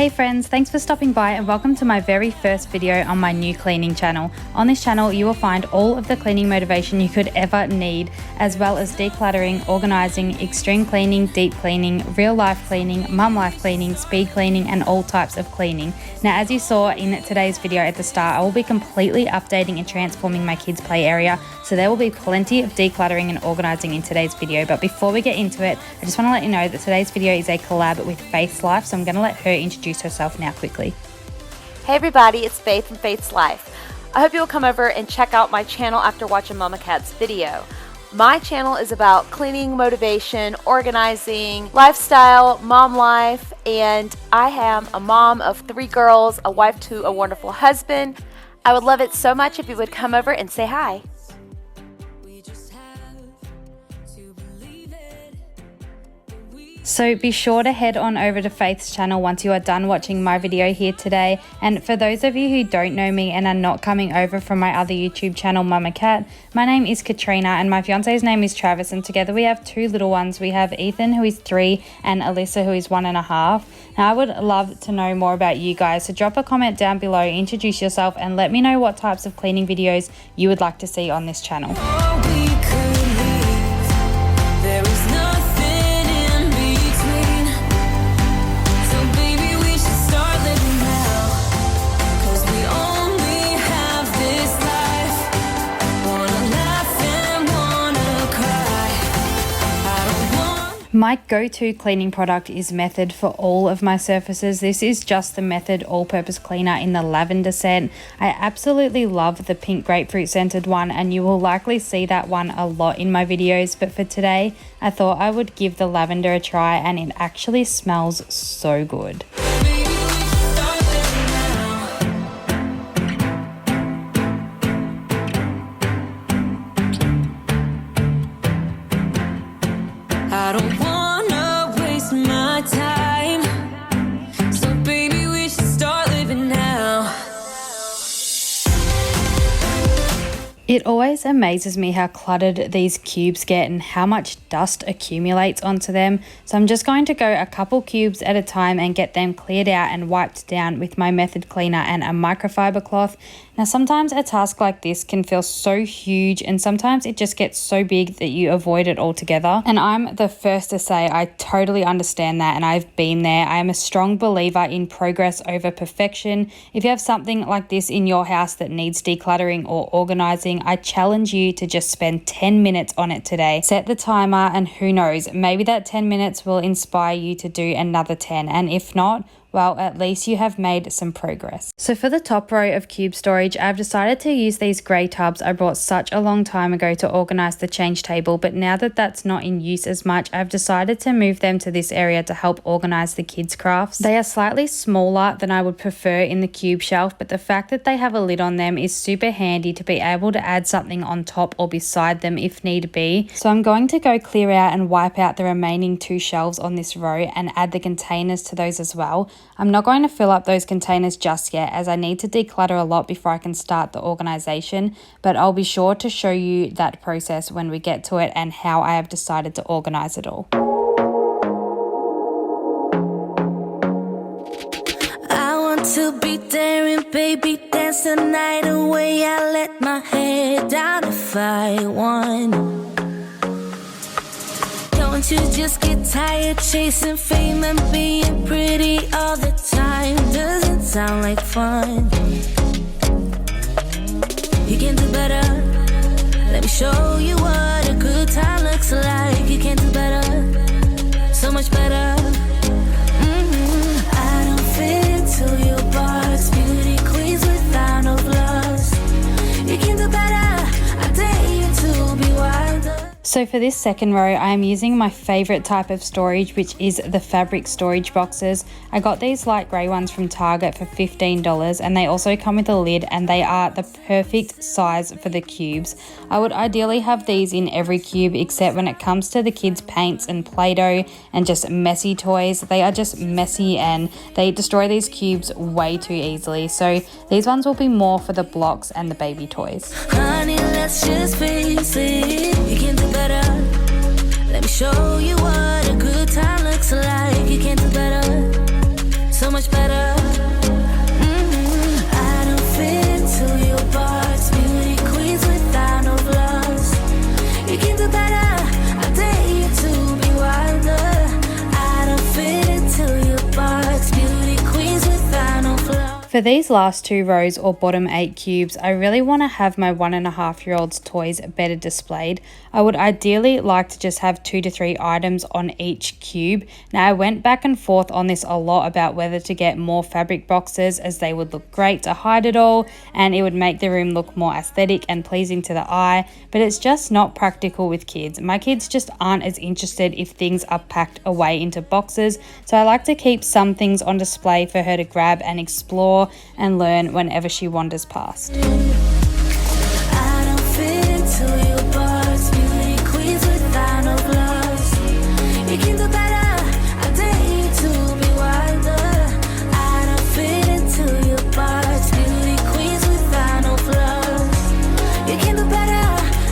Hey friends, thanks for stopping by and welcome to my very first video on my new cleaning channel. On this channel you will find all of the cleaning motivation you could ever need, as well as decluttering, organising, extreme cleaning, deep cleaning, real life cleaning, mum life cleaning, speed cleaning and all types of cleaning. Now as you saw in today's video at the start, I will be completely updating and transforming my kids' play area, so there will be plenty of decluttering and organising in today's video. But before we get into it, I just want to let you know that today's video is a collab with Faith's Life, so I'm going to let her introduce herself now quickly. Hey everybody, it's Faith from Faith's Life. I hope you'll come over and check out my channel after watching Mama Cat's video. My channel is about cleaning, motivation, organizing, lifestyle, mom life, and I am a mom of 3 girls, a wife to a wonderful husband. I would love it so much if you would come over and say hi. So be sure to head on over to Faith's channel once you are done watching my video here today. And for those of you who don't know me and are not coming over from my other YouTube channel, Mama Cat, my name is Katrina and my fiance's name is Travis, and together we have 2 little ones. We have Ethan, who is 3, and Alyssa, who is 1.5. Now I would love to know more about you guys, so drop a comment down below, introduce yourself and let me know what types of cleaning videos you would like to see on this channel. My go-to cleaning product is Method for all of my surfaces. This is just the Method all-purpose cleaner in the lavender scent. I absolutely love the pink grapefruit scented one, and you will likely see that one a lot in my videos, but for today I thought I would give the lavender a try, and it actually smells so good. I don't wanna waste my time, so baby we should start living now. It always amazes me how cluttered these cubes get and how much dust accumulates onto them. So I'm just going to go a couple cubes at a time and get them cleared out and wiped down with my Method cleaner and a microfiber cloth. Now sometimes a task like this can feel so huge, and sometimes it just gets so big that you avoid it altogether. And I'm the first to say I totally understand that, and I've been there. I am a strong believer in progress over perfection. If you have something like this in your house that needs decluttering or organizing, I challenge you to just spend 10 minutes on it today. Set the timer, and who knows, maybe that 10 minutes will inspire you to do another 10, and if not, well, at least you have made some progress. So for the top row of cube storage, I've decided to use these grey tubs I bought such a long time ago to organise the change table, but now that that's not in use as much, I've decided to move them to this area to help organise the kids' crafts. They are slightly smaller than I would prefer in the cube shelf, but the fact that they have a lid on them is super handy to be able to add something on top or beside them if need be. So I'm going to go clear out and wipe out the remaining 2 shelves on this row and add the containers to those as well. I'm not going to fill up those containers just yet, as I need to declutter a lot before I can start the organisation, but I'll be sure to show you that process when we get to it and how I have decided to organise it all. I want to be daring, baby, dance the night away. I let my hair down if I want. Don't you just get tired chasing fame and being pretty all the time? Doesn't sound like fun. You can do better. Let me show you what a good time looks like. You can do better, so much better. I don't fit into your box. Beauty queens without no flaws. You can do better. I dare you to be wilder. So for this second row, I am using my favorite type of storage, which is the fabric storage boxes. I got these light grey ones from Target for $15, and they also come with a lid, and they are the perfect size for the cubes. I would ideally have these in every cube, except when it comes to the kids' paints and Play-Doh and just messy toys. They are just messy and they destroy these cubes way too easily. So these ones will be more for the blocks and the baby toys. Honey, let's just face it. You can do better. Let me show you what a good time looks like. You can do better, so much much better. I don't fit into your box. Beauty queens without no flaws. You can do better. I dare you to be wilder. I don't fit into your box. Beauty queens without no flaws. For these last 2 rows or bottom 8 cubes, I really want to have my 1.5-year-old's toys better displayed. I would ideally like to just have 2 to 3 items on each cube. Now I went back and forth on this a lot about whether to get more fabric boxes, as they would look great to hide it all and it would make the room look more aesthetic and pleasing to the eye, but it's just not practical with kids. My kids just aren't as interested if things are packed away into boxes, so I like to keep some things on display for her to grab and explore and learn whenever she wanders past. I don't fit into your box. Beauty queens without no flaws. You can do better. I dare you to be wilder. I don't fit into your box. Beauty queens without no flaws. You can do better.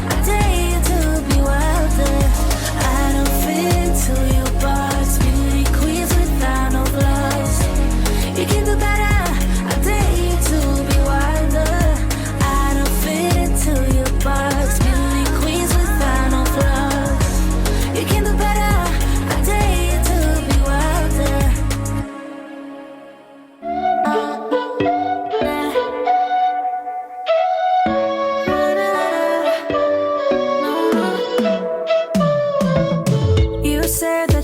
I dare you to be wilder. I don't fit into your box. Beauty queens without no flaws. You can do better.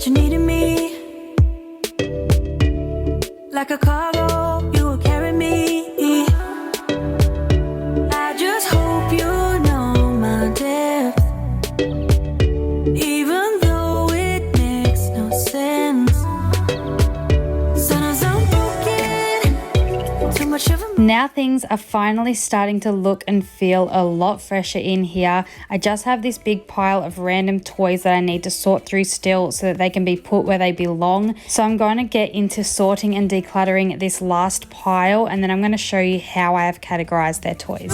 You needed me like a cargo, you will carry me. I just hope you know my depth, even though it makes no sense. Sometimes I'm broken, too much of a Now things are finally starting to look and feel a lot fresher in here. I just have this big pile of random toys that I need to sort through still so that they can be put where they belong. So I'm going to get into sorting and decluttering this last pile, and then I'm going to show you how I have categorized their toys.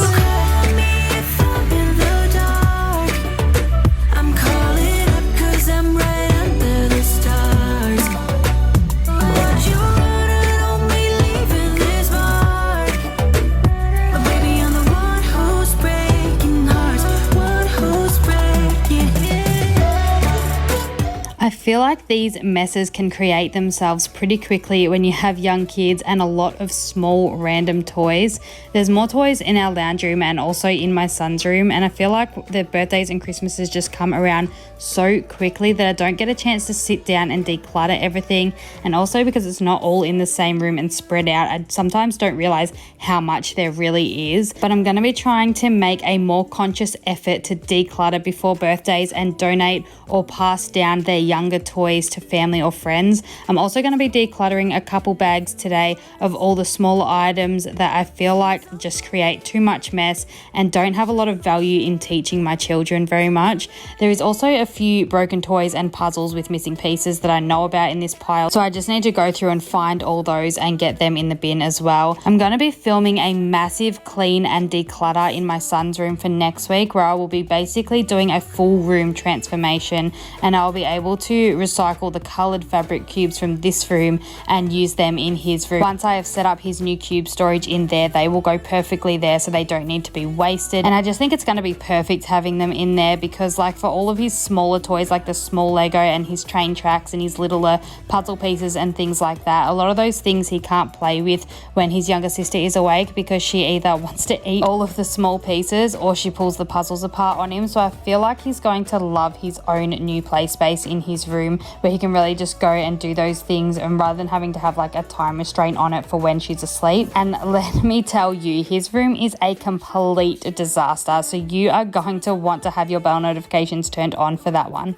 I feel like these messes can create themselves pretty quickly when you have young kids and a lot of small random toys. There's more toys in our lounge room and also in my son's room, and I feel like the birthdays and Christmases just come around so quickly that I don't get a chance to sit down and declutter everything. And also because it's not all in the same room and spread out, I sometimes don't realize how much there really is. But I'm going to be trying to make a more conscious effort to declutter before birthdays and donate or pass down their younger toys to family or friends. I'm also going to be decluttering a couple bags today of all the smaller items that I feel like just create too much mess and don't have a lot of value in teaching my children very much. There is also a few broken toys and puzzles with missing pieces that I know about in this pile, so I just need to go through and find all those and get them in the bin as well. I'm going to be filming a massive clean and declutter in my son's room for next week, where I will be basically doing a full room transformation, and I'll be able to recycle the colored fabric cubes from this room and use them in his room. Once I have set up his new cube storage in there, they will go perfectly there, so they don't need to be wasted. And I just think it's going to be perfect having them in there, because like for all of his smaller toys, like the small Lego and his train tracks and his littler puzzle pieces and things like that, a lot of those things he can't play with when his younger sister is awake, because she either wants to eat all of the small pieces or she pulls the puzzles apart on him. So I feel like he's going to love his own new play space in his room, where he can really just go and do those things, and rather than having to have like a time restraint on it for when she's asleep. And let me tell you, his room is a complete disaster, so you are going to want to have your bell notifications turned on for that one.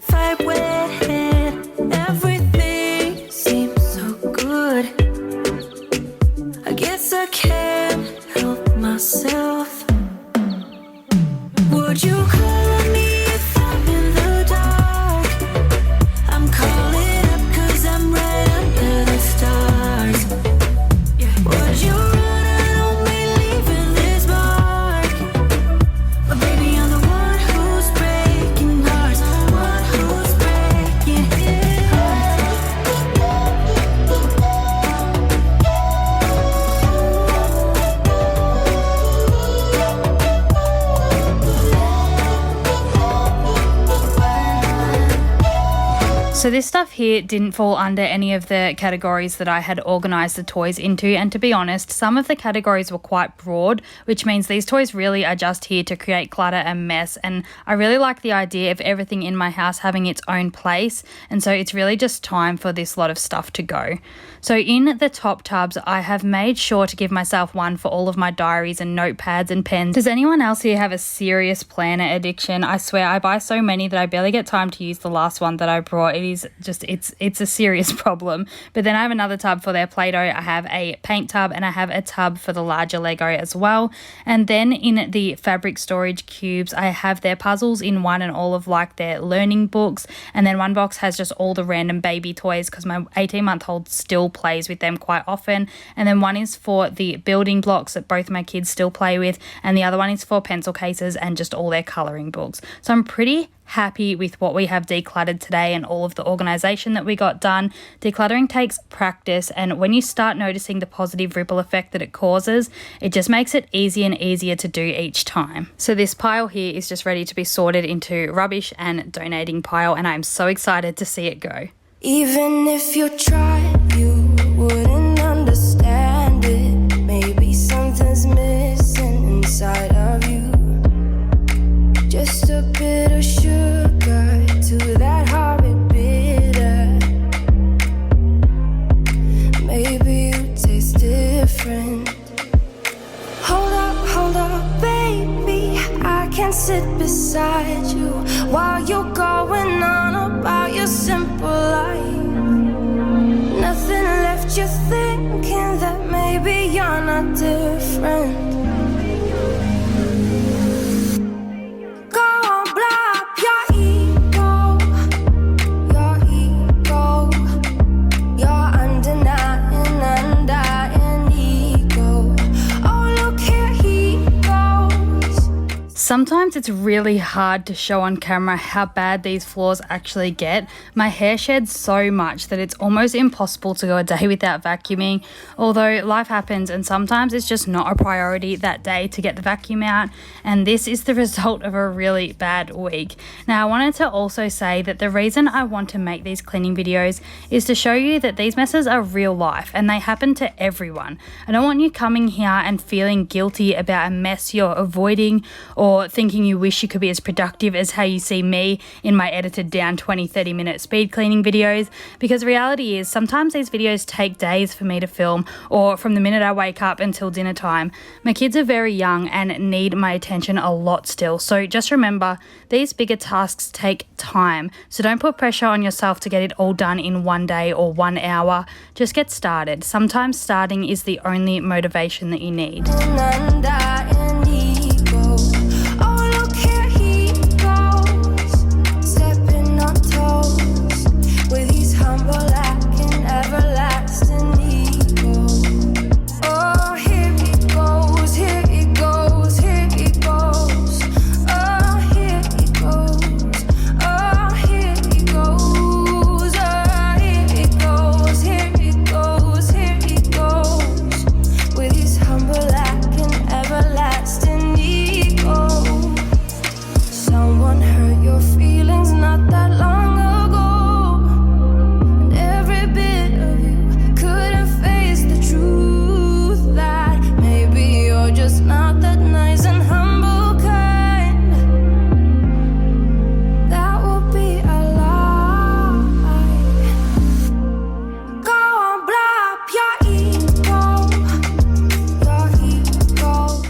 Everything seems so good. I guess I can't help myself. Would you call me if I'm in the dark? I'm calling up 'cause I'm right under the stars. Would you run on me leaving this mark? But baby, I'm the one who's breaking hearts, one who's breaking So this stuff here didn't fall under any of the categories that I had organised the toys into, and to be honest, some of the categories were quite broad, which means these toys really are just here to create clutter and mess, and I really like the idea of everything in my house having its own place, and so it's really just time for this lot of stuff to go. So in the top tubs, I have made sure to give myself one for all of my diaries and notepads and pens. Does anyone else here have a serious planner addiction? I swear I buy so many that I barely get time to use the last one that I brought. It is just, it's a serious problem. But then I have another tub for their Play-Doh. I have a paint tub and I have a tub for the larger Lego as well. And then in the fabric storage cubes, I have their puzzles in one and all of like their learning books. And then one box has just all the random baby toys because my 18-month-old still plays with them quite often. And then one is for the building blocks that both my kids still play with. And the other one is for pencil cases and just all their colouring books. So I'm pretty happy with what we have decluttered today and all of the organisation that we got done. Decluttering takes practice, and when you start noticing the positive ripple effect that it causes, it just makes it easier and easier to do each time. So this pile here is just ready to be sorted into rubbish and donating pile, and I'm so excited to see it go. Even if you tried, you wouldn't understand it. Maybe something's missing inside of you. Just a bit of sugar to that horrid bitter. Maybe you taste different. Hold up, baby. I can sit beside you while you're going on about your simple life. Nothing left you thinking that maybe you're not different. Sometimes it's really hard to show on camera how bad these floors actually get. My hair sheds so much that it's almost impossible to go a day without vacuuming, although life happens and sometimes it's just not a priority that day to get the vacuum out, and this is the result of a really bad week. Now I wanted to also say that the reason I want to make these cleaning videos is to show you that these messes are real life and they happen to everyone. I don't want you coming here and feeling guilty about a mess you're avoiding, or thinking you wish you could be as productive as how you see me in my edited down 20-30 minute speed cleaning videos, because the reality is sometimes these videos take days for me to film, or from the minute I wake up until dinner time. My kids are very young and need my attention a lot still, so just remember these bigger tasks take time, so don't put pressure on yourself to get it all done in one day or 1 hour. Just get started. Sometimes starting is the only motivation that you need.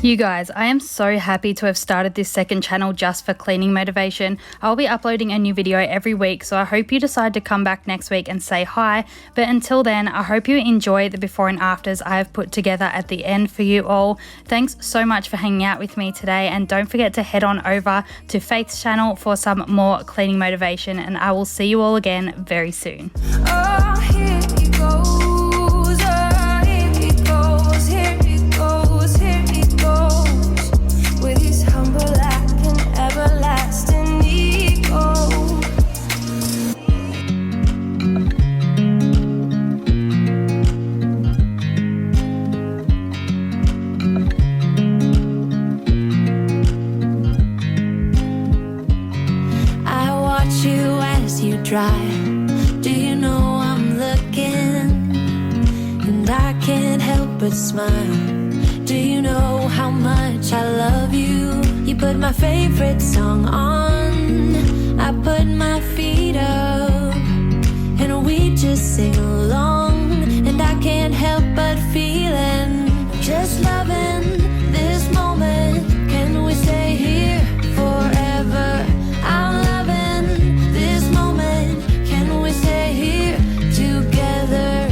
You guys, I am so happy to have started this second channel just for cleaning motivation. I'll be uploading a new video every week, so I hope you decide to come back next week and say hi. But until then, I hope you enjoy the before and afters I have put together at the end for you all. Thanks so much for hanging out with me today, and don't forget to head on over to Faith's channel for some more cleaning motivation, and I will see you all again very soon. Oh, here he goes. With his humble act and everlasting ego. I watch you as you drive with a smile. Do you know how much I love you? You put my favorite song on, I put my feet up, and we just sing along. And I can't help but feeling, just loving this moment. Can we stay here forever? I'm loving this moment. Can we stay here together?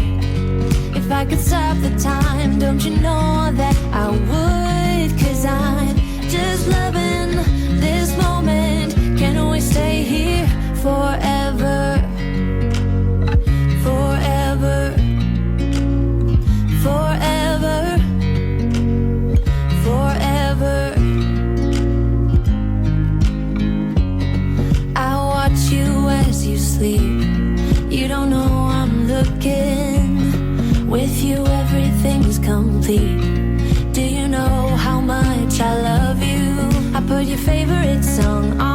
If I could stop the time, don't you know that I would? 'Cause I'm just loving this moment. Can we stay here forever? Forever. Forever. Forever. I watch you as you sleep. You don't know I'm looking. With you everything's complete. Do you know how much I love you? I put your favorite song on.